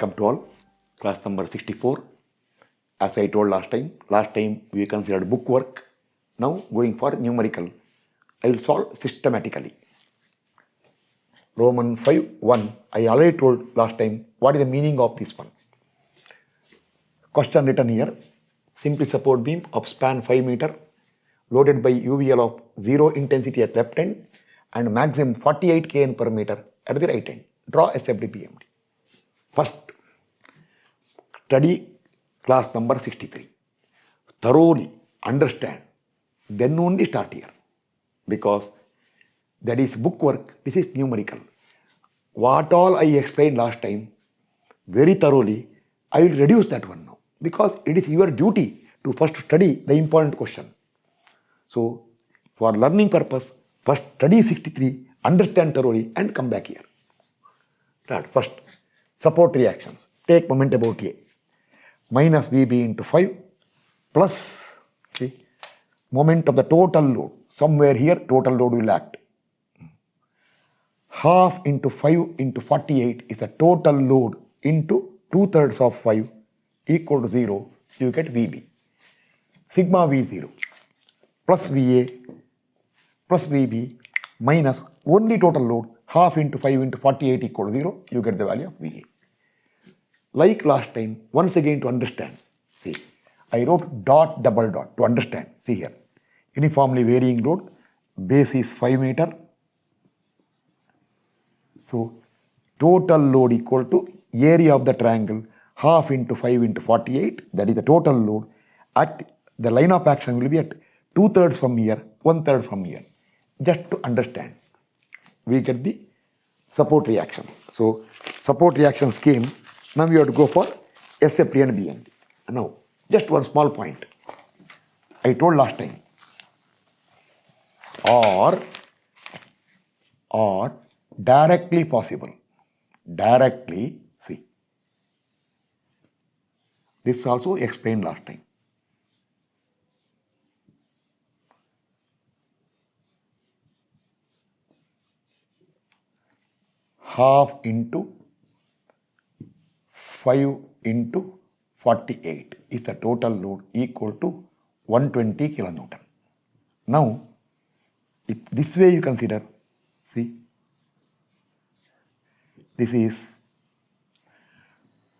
Welcome to all. Class number 64. As I told last time we considered book work. Now going for numerical. I will solve systematically. Roman 5:1. I already told last time what is the meaning of this one. Question written here. Simply support beam of span 5 meter loaded by UVL of 0 intensity at left end and maximum 48 kN per meter at the right end. Draw SFD BMD. First, study class number 63. Thoroughly understand, then only start here. Because that is book work, this is numerical. What all I explained last time, very thoroughly, I will reduce that one now. Because it is your duty to first study the important question. So, for learning purpose, first study 63, understand thoroughly and come back here. Start. First, support reactions. Take moment about A. Minus VB into 5 plus, see, moment of the total load. Somewhere here, total load will act. Half into 5 into 48 is the total load into 2/3 of 5 equal to 0. You get VB. Sigma V0 plus VA plus VB minus only total load half into 5 into 48 equal to 0. You get the value of VA. Like last time, once again to understand, see, I wrote dot double dot to understand. See here, uniformly varying load, base is 5 meter. So, total load equal to area of the triangle half into 5 into 48, that is the total load. At the line of action will be at 2/3 from here, 1/3 from here. Just to understand, we get the support reactions. So, support reactions came. Now we have to go for SFT and BMD. Now, just one small point. I told last time. Or directly possible. Directly, see. This also explained last time. Half into 5 into 48 is the total load equal to 120 kilonewton. Now, if this way you consider, see, this is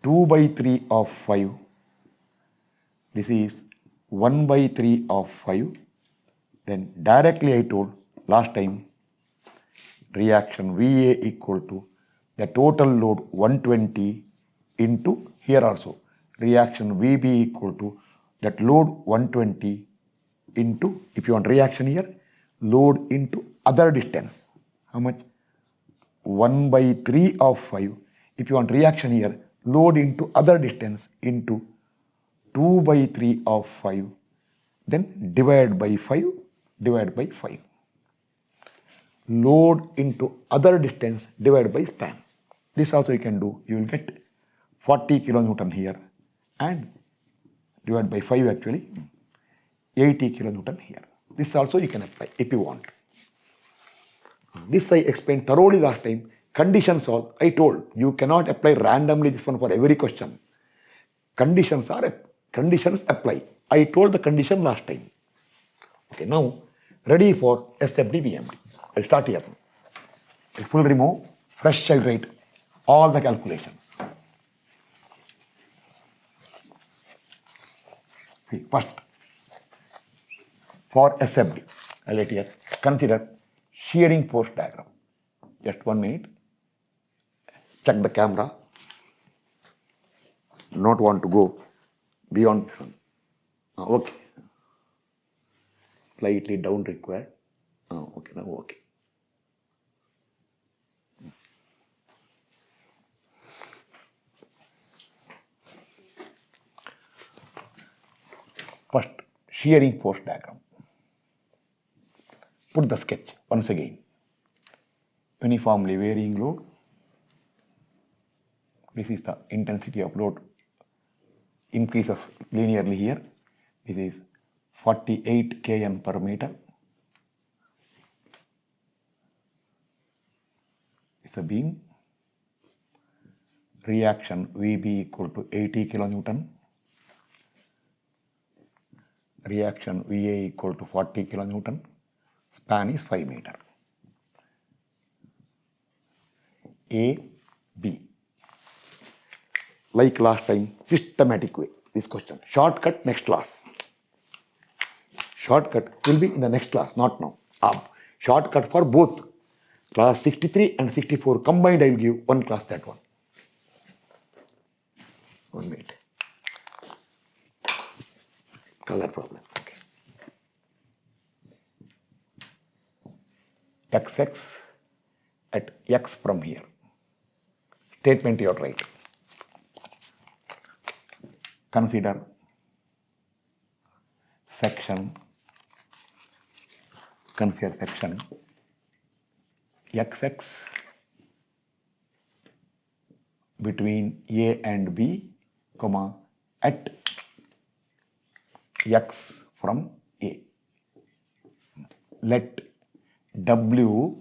2/3 of 5, this is 1/3 of 5, then directly I told last time, reaction VA equal to the total load 120 into here also reaction VB equal to that load 120 into, if you want reaction here, load into other distance. How much? 1/3 of 5. If you want reaction here, load into other distance into 2/3 of 5. Then divide by 5, divide by 5. Load into other distance divided by span. This also you can do. You will get 40 kilonewton here and divide by 5 actually 80 kilonewton here. This also you can apply if you want. This I explained thoroughly last time. Conditions all I told. You cannot apply randomly this one for every question. Conditions apply. I told the condition last time. Okay, now ready for SFD BMD. I'll start here. I will remove, fresh I'll write all the calculations. First, for SFD, I'll write here, consider shearing force diagram. Just 1 minute. Check the camera. Not want to go beyond this one. Okay. Slightly down required. Okay, now okay. First, shearing force diagram. Put the sketch once again. Uniformly varying load. This is the intensity of load. Increases linearly here. This is 48 kN per meter. It's a beam. reaction VB equal to 80 kilonewton, reaction VA equal to 40 kilonewton, span is 5 meter. A, B. Like last time, systematic way, this question. Shortcut next class. Shortcut will be in the next class, not now. Shortcut for both class 63 and 64 combined, I will give one class, that one. 1 minute. Color problem. Okay. XX at X from here. Statement you are right. Consider section XX between A and B, comma, at X from A. Let W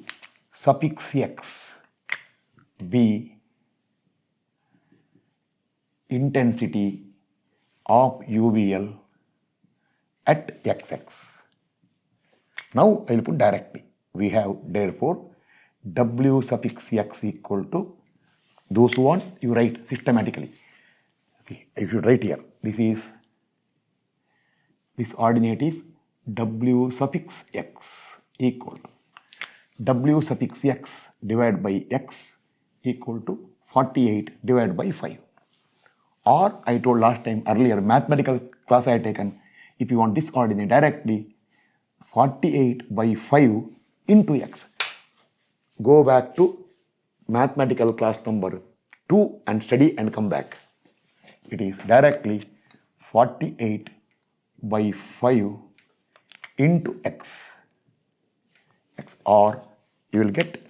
suffix X be intensity of UVL at XX. Now I will put directly. We have therefore W suffix X equal to, those who want, you write systematically. See, if you write here, this ordinate is W suffix X equal to W suffix X divided by X equal to 48 divided by 5. Or I told last time earlier, mathematical class I had taken, if you want this coordinate directly, 48 by 5 into X. Go back to mathematical class number 2 and study and come back. It is directly 48 by 5 into X. Or you will get,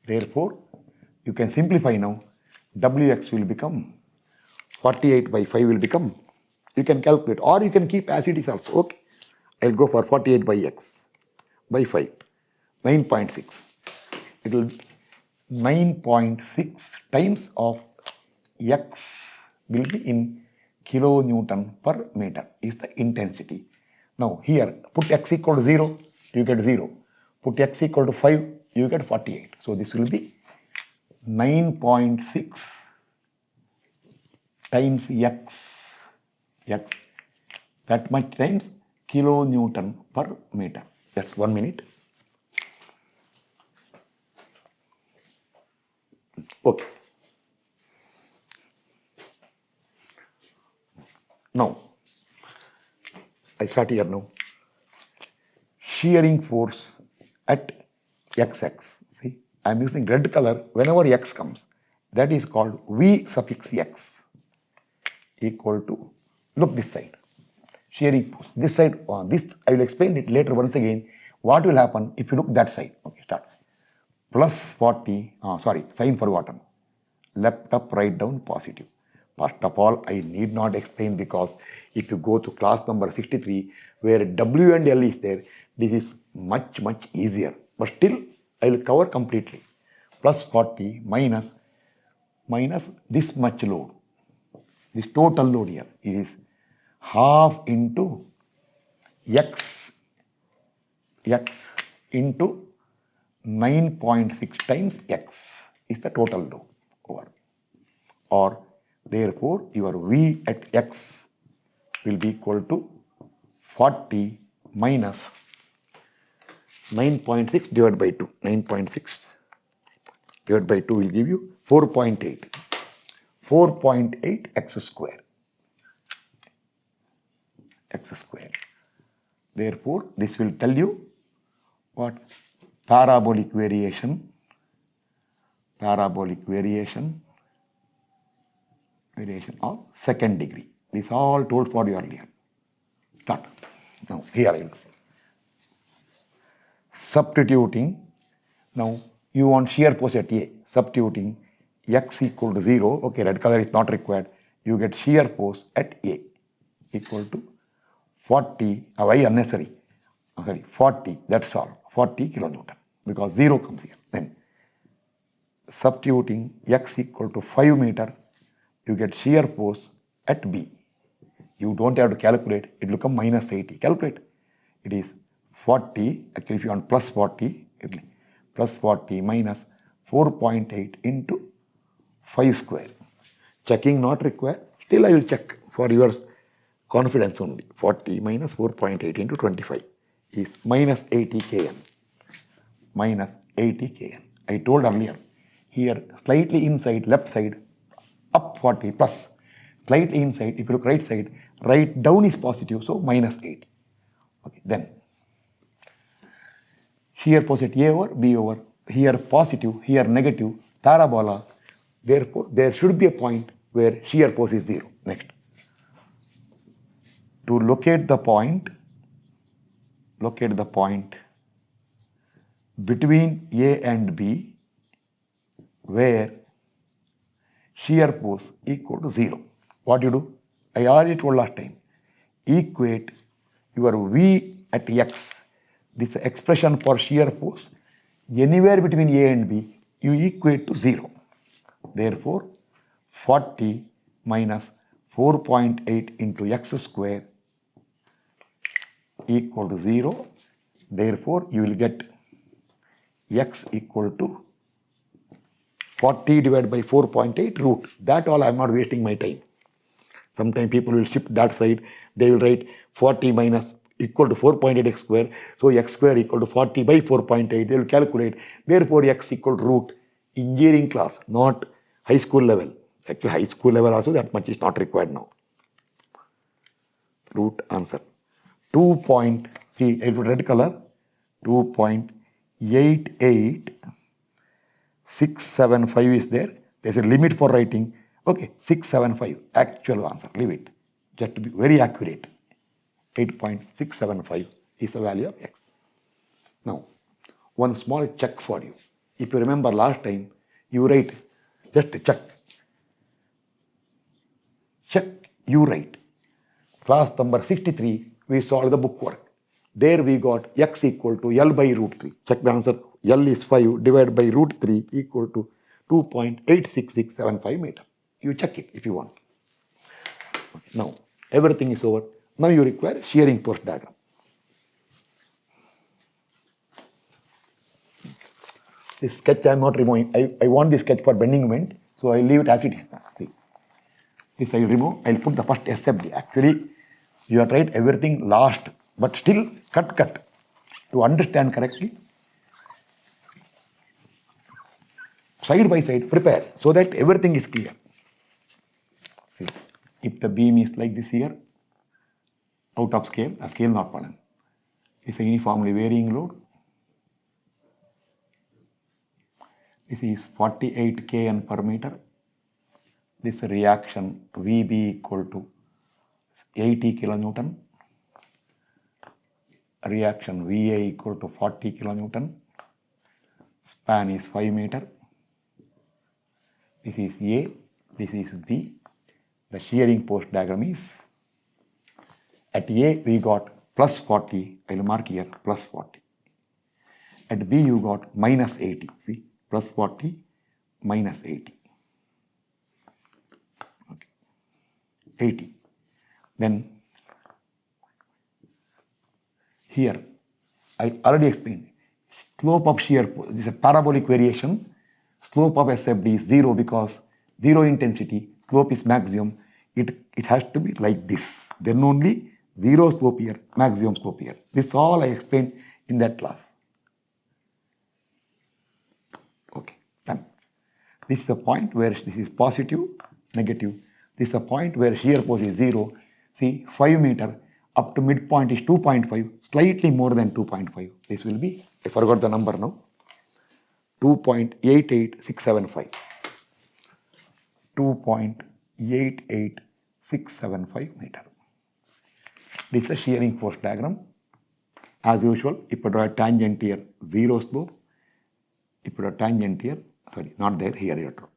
therefore, you can simplify now, Wx will become 48 by 5 will become, you can calculate, or you can keep as it is also. Okay, I will go for 48 by X by 5, 9.6. It will 9.6 times of X will be in kilonewton per meter is the intensity. Now here put X equal to 0, you get 0. Put X equal to 5, you get 48. So this will be 9.6 times X, that much times kilonewton per meter. Just 1 minute. Okay. Now, I start here now. Shearing force at XX. See, I am using red color whenever X comes. That is called V suffix X equal to, look this side, shearing force. This side, this I will explain it later once again. What will happen if you look that side? Okay, start. Plus 40, sign forgotten. Left up, right down, positive. First of all, I need not explain, because if you go to class number 63, where W and L is there, this is much easier. But still, I will cover completely. Plus 40 minus this much load. This total load here is half into X into 9.6 times X is the total load over. Or therefore your V at X will be equal to 40 minus 9.6 divided by 2. 9.6 divided by 2 will give you 4.8. 4.8 X square. Therefore, this will tell you what? Parabolic variation of second degree. This all told for you earlier. Start. Now, here I will. Substituting. Now, you want shear force at A. Substituting X equal to 0. Okay, red color is not required. You get shear force at A equal to 40. Why unnecessary? 40. That's all. 40 kilonewton. Because 0 comes here. Then substituting X equal to 5 meter, you get shear force at B. You don't have to calculate, it will come minus 80. Calculate. It is 40, actually if you want plus 40, plus 40 minus 4.8 into 5 square. Checking not required. Still I will check for your confidence only. 40 minus 4.8 into 25 is minus 80 kN. Minus 80 kN. I told earlier, here slightly inside left side, up 40 plus. Slightly inside, if you look right side, right down is positive, so minus 80. Okay, then here positive A over B over, here positive, here negative, parabola. Therefore, there should be a point where shear force is 0. Next. To locate the point between A and B where shear force equal to 0. What you do? I already told last time. Equate your V at X. This expression for shear force anywhere between A and B, you equate to 0. Therefore, 40 minus 4.8 into x square equal to 0. Therefore, you will get x equal to 40 divided by 4.8 root. That all I am not wasting my time. Sometimes people will shift that side. They will write 40 minus equal to 4.8 x square. So x square equal to 40 by 4.8. They will calculate. Therefore, x equal to root. Engineering class, not high school level. Actually, high school level also that much is not required now. Root answer. 2. See, I put red color. 2.88675 is there. There's a limit for writing. Okay, 675. Actual answer. Leave it. Just to be very accurate. 8.675 is the value of x. Now, one small check for you. If you remember last time, you write, just check. Check, you write. Class number 63, we solved the book work. There we got x equal to L by root 3. Check the answer. L is 5 divided by root 3 equal to 2.86675 meter. You check it if you want. Okay, now, everything is over. Now you require shearing force diagram. This sketch I am not removing. I want this sketch for bending moment, so I leave it as it is now. See, this I will remove. I will put the first SFD. Actually, you have tried everything last, but still cut. To understand correctly, side by side, prepare so that everything is clear. See, if the beam is like this here, out of scale, a scale not problem. It's a uniformly varying load. This is 48 kN per meter. This reaction VB equal to 80 kilonewton. Reaction VA equal to 40 kilonewton. Span is 5 meter. This is A, this is B. The shearing force diagram is, at A we got plus 40, I will mark here plus 40. At B you got minus 80, see, plus 40, minus 80. Okay. 80. Then here, I already explained, slope of shear force, this is a parabolic variation. Slope of SFD is 0 because 0 intensity, slope is maximum. It has to be like this. Then only 0 slope here, maximum slope here. This all I explained in that class. Okay, done. This is the point where this is positive, negative. This is the point where shear force is 0. See, 5 meter up to midpoint is 2.5, slightly more than 2.5. This will be, I forgot the number now, 2.88675. 2.88675 meter. This is a shearing force diagram. As usual, if you draw a tangent here, 0 slope. If you draw tangent here, sorry, not there, here you draw.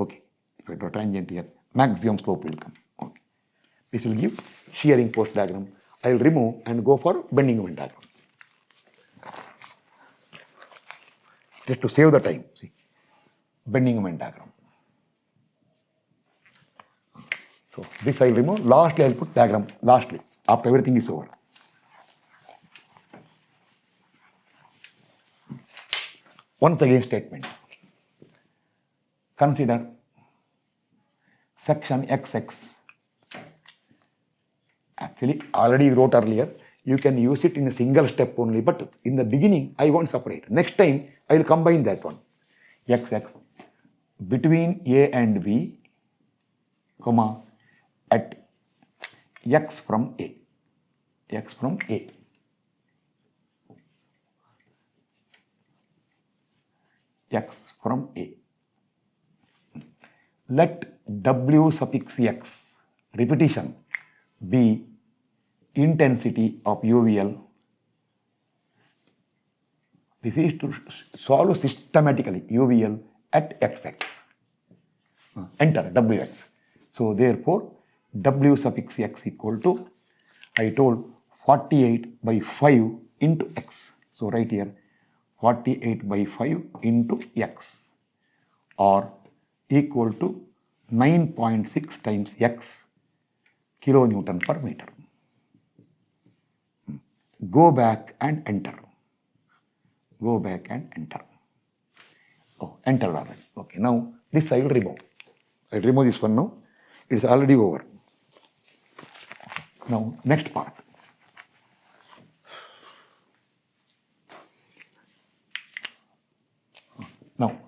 Okay. If you draw tangent here, maximum slope will come. Okay. This will give shearing force diagram. I will remove and go for bending moment diagram. Just to save the time, see. Bending moment diagram. So this I will remove. Lastly, I will put diagram. Lastly, after everything is over. Once again statement. Consider section XX. Actually, already wrote earlier. You can use it in a single step only, but in the beginning, I want separate. Next time, I will combine that one. XX between A and B, comma, at X from A. X from A. X from A. Let W suffix X, repetition, be intensity of UVL. This is to solve systematically UVL at XX. Enter Wx. So therefore, W suffix X equal to, I told 48 by 5 into X. So right here, 48 by 5 into X, or equal to 9.6 times X kilonewton per meter. Go back and enter. Go back and enter. Oh, enter already. Okay, now this I will remove. I will remove this one now. It is already over. Now, next part. Now,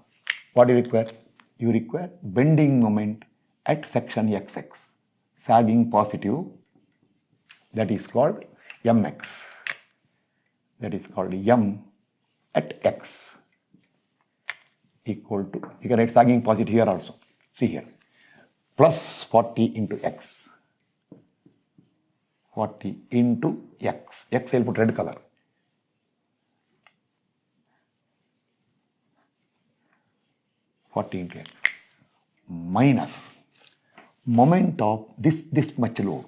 what do you require? You require bending moment at section XX, sagging positive, that is called MX. That is called M at X equal to, you can write sagging positive here also. See here, plus 40 into X. 40 into X. X I will put red color. Into X minus moment of this much load,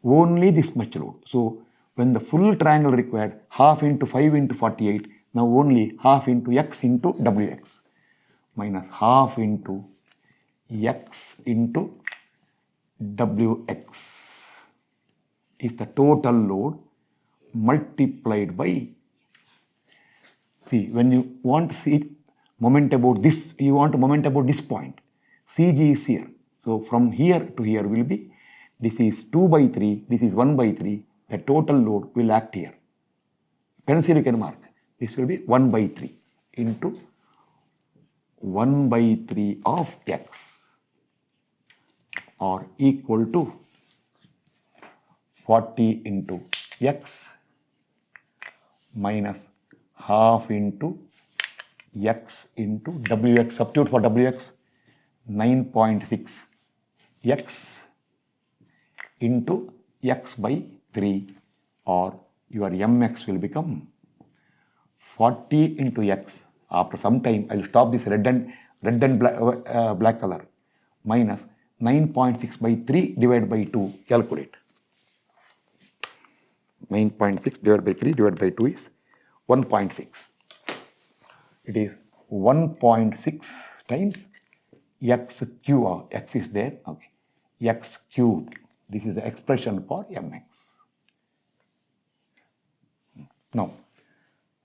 only this much load. So when the full triangle required half into 5 into 48, now only half into X into Wx minus half into X into Wx is the total load multiplied by, see, when you want to see moment about this, you want a moment about this point. CG is here. So from here to here will be, this is 2 by 3, this is 1 by 3, the total load will act here. Pencil you can mark. This will be 1 by 3 into 1 by 3 of X, or equal to 40 into X minus half into X into Wx, substitute for Wx, 9.6 X into X by 3, or your Mx will become 40 into X. After some time, I will stop this red and black color, minus 9.6 by 3 divided by 2, calculate. 9.6 divided by 3 divided by 2 is 1.6. It is 1.6 times X cube. X is there. Okay. X cubed. This is the expression for Mx. Now,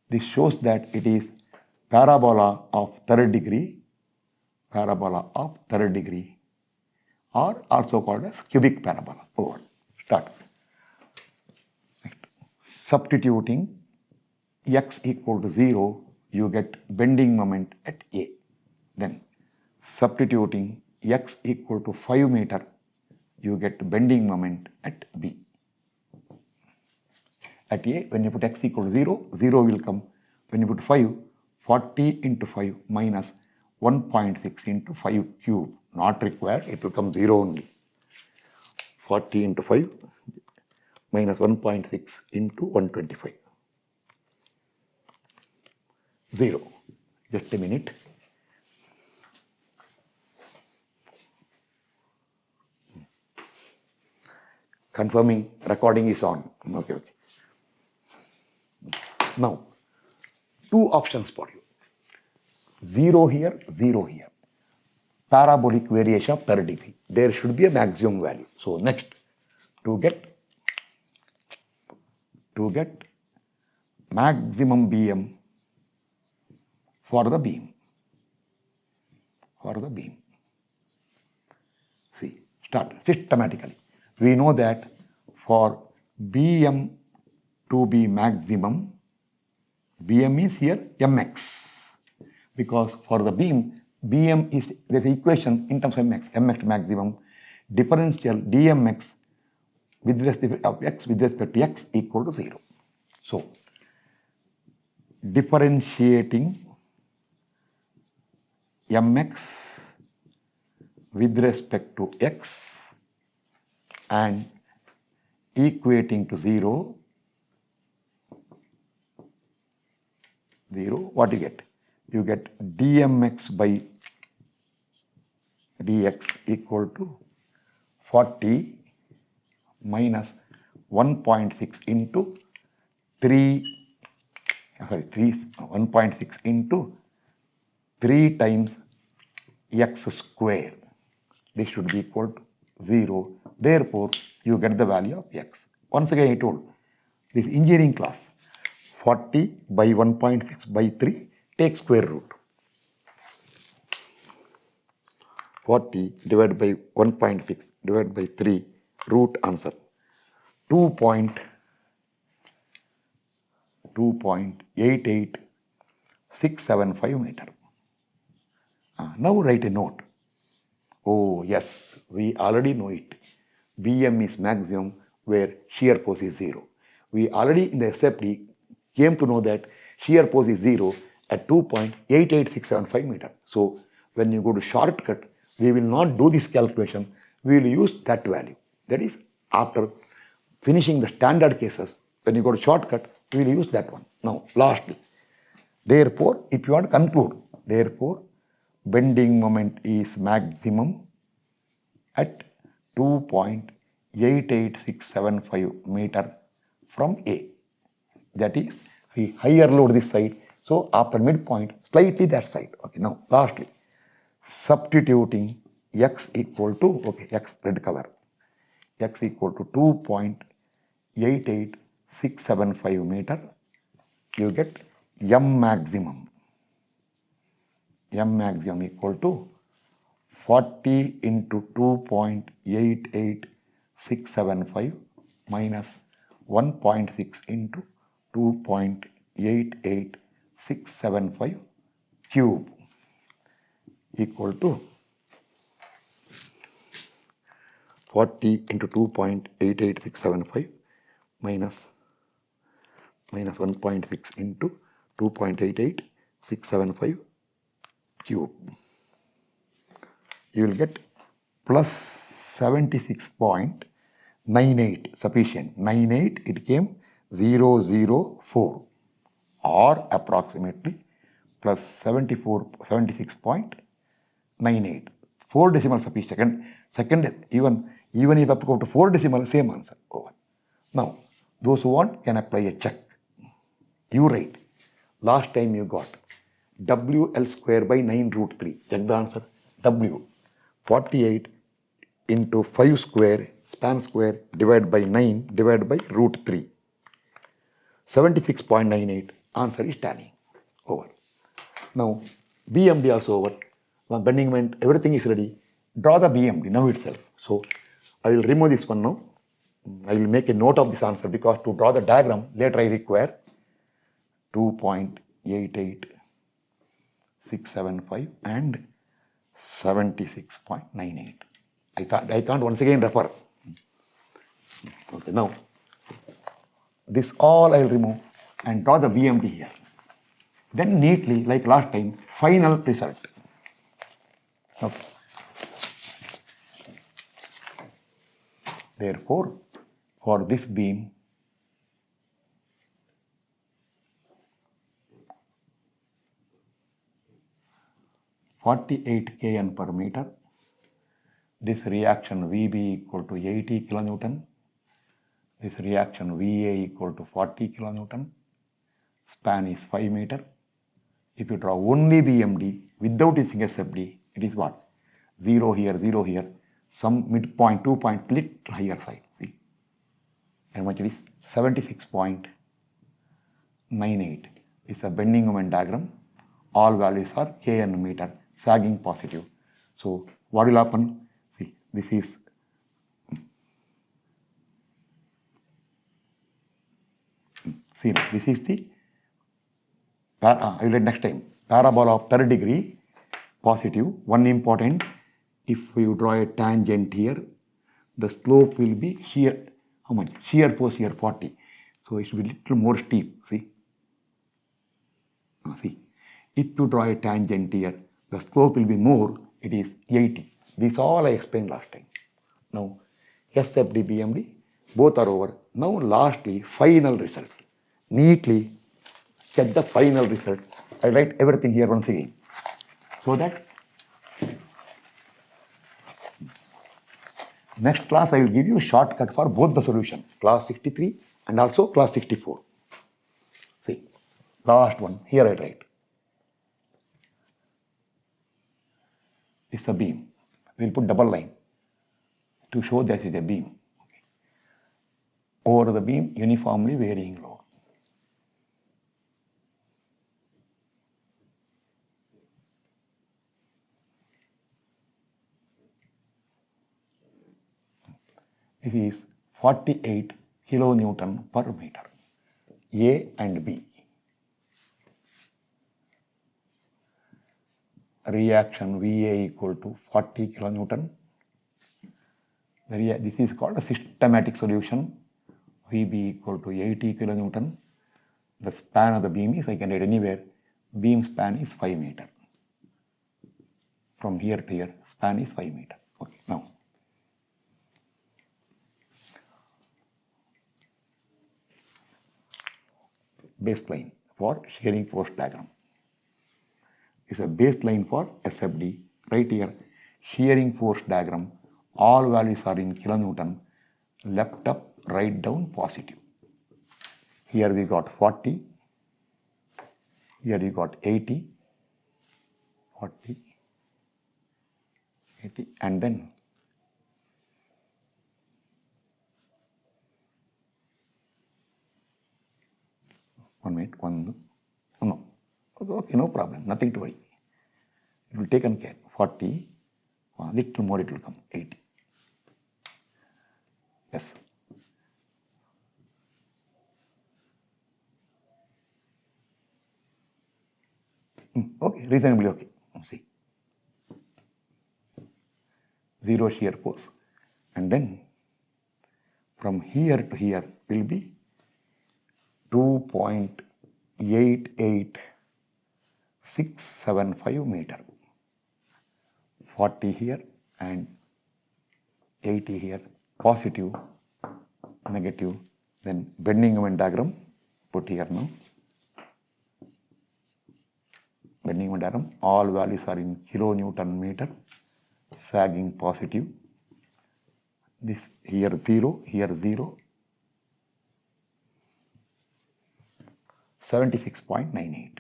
this shows that it is parabola of third degree, or also called as cubic parabola. Over. Start. Substituting X equal to 0, you get bending moment at A. Then substituting X equal to 5 meter, you get bending moment at B. At A, when you put X equal to 0, 0 will come. When you put 5, 40 into 5 minus 1.6 into 5 cube, not required, it will come 0 only. 40 into 5 minus 1.6 into 125. 0. Just a minute. Confirming recording is on. Okay. Now, two options for you. 0 here, 0 here. parabolic variation of per degree. There should be a maximum value. So next, to get maximum BM for the beam. See, start systematically. We know that for BM to be maximum, BM is here mx, because for the beam, BM is, there's an equation in terms of mx maximum, differential dmx with respect of x with respect to x equal to 0. So, differentiating mx with respect to x and equating to 0, what you get? You get dmx by dx equal to 40 minus 1.6 into 1.6 into 3 times x square. This should be equal to 0. Therefore, you get the value of x. Once again, I told this engineering class, 40 by 1.6 by 3, take square root. 40 divided by 1.6 divided by 3, root answer 2.88675 meter. Now write a note. Oh yes, we already know it. BM is maximum where shear force is 0. We already in the SFD came to know that shear force is 0 at 2.88675 meter. So when you go to shortcut, we will not do this calculation. We will use that value. That is, after finishing the standard cases, when you go to shortcut, we will use that one. Now, lastly, therefore, if you want to conclude, therefore, bending moment is maximum at 2.88675 meter from A. That is, the higher load this side. So after midpoint, slightly that side. Okay. Now, lastly, substituting x equal to, x red color, x equal to 2.88675 meter, you get M maximum equal to 40 into 2.88675 minus 1.6 into 2.88675 cube equal to 40 into 2.88675 minus 1.6 into 2.88675 cube. You will get plus 76.98 sufficient. 98 it came 004 or approximately plus 76.98. 4 decimal sufficient. Second even if up to 4 decimal, same answer. Over. Now, those who want can apply a check. You write. Last time you got WL square by 9 root 3. Check the answer. W 48 into 5 square span square divided by 9 divided by root 3. 76.98. Answer is tanning. Over. Now, BMD also over. Now, bending moment, everything is ready. Draw the BMD now itself. So, I will remove this one now. I will make a note of this answer because to draw the diagram, later I require 2.88675 and 76.98. I can't once again refer. Okay, now, this all I will remove and draw the BMD here. Then neatly, like last time, final result. Okay. Therefore, for this beam, (48 kN per meter), this reaction VB equal to 80 kilonewton, this reaction VA equal to 40 kilonewton, span is 5 meter. If you draw only BMD without using SFD, it is what? 0 here, some midpoint, 2 point, little higher side, see. And what it is? 76.98 is a bending moment diagram. All values are kN meter, sagging positive. So what will happen? See, this is this is the I will write next time. Parabola of third degree positive. One important, if you draw a tangent here, the slope will be shear. How much? Shear force here 40. So it should be little more steep. See. See. If you draw a tangent here, the slope will be more. It is 80. This all I explained last time. Now, SFD, BMD, both are over. Now, lastly, final result. Neatly get the final result. I write everything here once again. So that next class I will give you a shortcut for both the solution, class 63 and also class 64. See, last one, here I write. It's a beam. We will put double line to show that it is a beam. Okay. Over the beam, uniformly varying load. This is 48 kilonewton per meter, A and B. Reaction VA equal to 40 kilonewton. This is called a systematic solution. VB equal to 80 kilonewton. The span of the beam is, I can write anywhere, beam span is 5 meter. From here to here, span is 5 meter. Okay, now. Baseline for shearing force diagram. Is a baseline for SFD. Right here, shearing force diagram. All values are in kilonewton. Left up, right down, positive. Here we got 40. Here we got 80. 40. 80. And then no. Okay, no problem, nothing to worry. It will take care. 40, little more it will come, 80. Yes. Okay, reasonably okay. See. 0 shear force. And then from here to here will be 2.88675 meter. 40 here and 80 here, positive, negative. Then bending moment diagram, put here now. Bending moment diagram, all values are in kilonewton meter, sagging positive. This here 0, here 0. 76.98.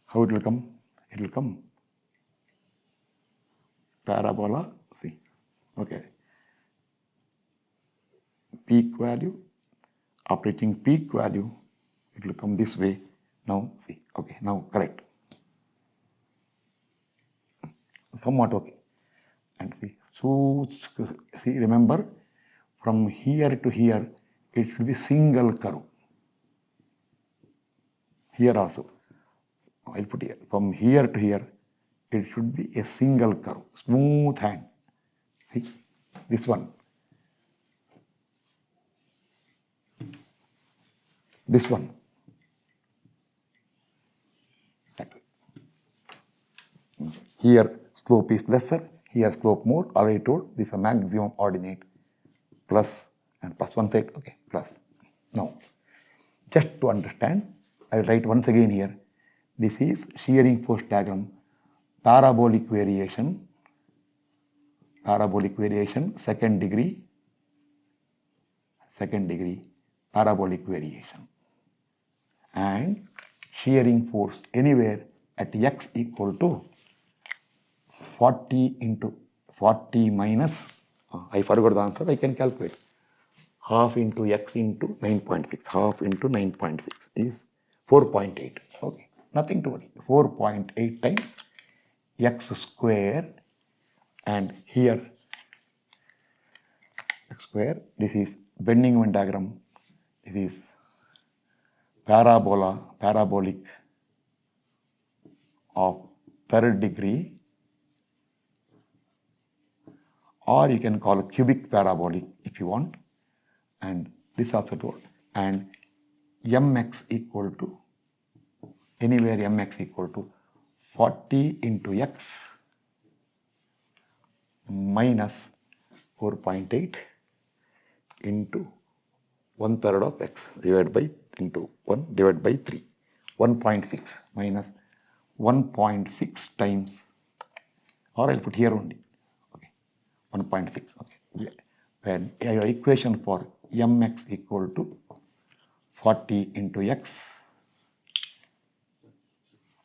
How it will come? It will come parabola, see, okay. Peak value, approaching peak value, it will come this way. Now, see, okay, now correct. Somewhat okay. And see, so, see, remember, from here to here, it should be single curve. Here also, I'll put here, from here to here, it should be a single curve, smooth hand. See, this one. This one. Here slope is lesser, here slope more. Already told this is a maximum ordinate, plus and plus one side, okay, plus. Now, just to understand, I will write once again here. This is shearing force diagram, parabolic variation, second degree, parabolic variation, and shearing force anywhere at x equal to 40 into 40 minus, I forgot the answer, I can calculate. Half into x into 9.6, half into 9.6 is 4.8. Okay, nothing to worry. 4.8 times x square, and here x square, this is bending moment diagram, this is parabolic of third degree, or you can call it cubic parabolic if you want, and this also told, and mx equal to, anywhere mx equal to 40 into x minus 4.8 into 1/3 of x divided by into 1 divided by 3. 1.6 minus 1.6 times, or I'll put here only. Okay, 1.6. Okay, when your equation for mx equal to 40 into x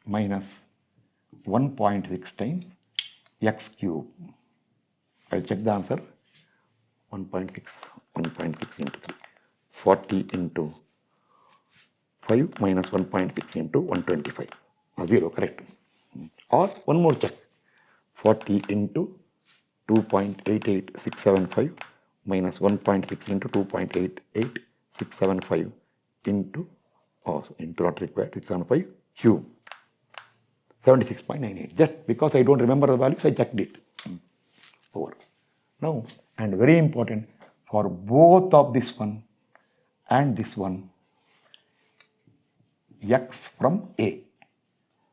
minus 1.6 times x cube. I'll check the answer. 1.6 into 3. 40 into 5 minus 1.6 into 125. 0, correct. Or one more check. 40 into 2.88675 minus 1.6 into 2.88675 into, into not required, 675 cube. 76.98. Just because I don't remember the values, I checked it. Over. Now, and very important, for both of this one and this one, x from A.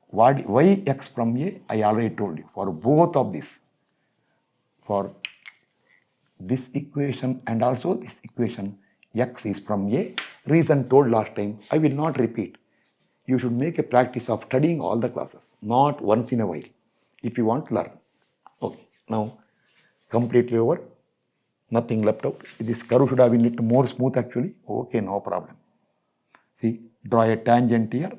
Why x from A? I already told you. For both of this, for this equation and also this equation, x is from A. Reason told last time, I will not repeat. You should make a practice of studying all the classes, not once in a while, if you want to learn. Okay, now completely over, nothing left out. This curve should have been a little more smooth actually. Okay, no problem. See, draw a tangent here.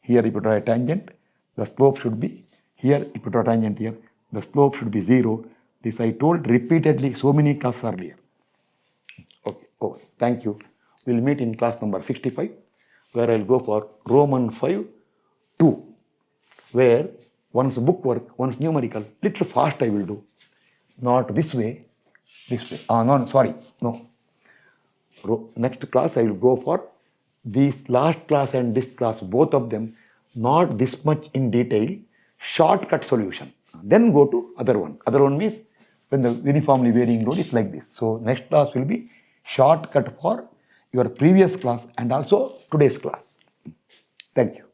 Here if you draw a tangent, the slope should be here. If you draw a tangent here, the slope should be 0. This I told repeatedly so many classes earlier. Okay, over. Thank you. We'll meet in class number 65, where I'll go for Roman 5-2, where once book work, once numerical, little fast I will do. Not this way, this way. No, sorry, no. Next class I will go for this last class and this class, both of them, not this much in detail, shortcut solution. Then go to other one. Other one means when the uniformly varying load is like this. So next class will be shortcut for your previous class and also today's class. Thank you.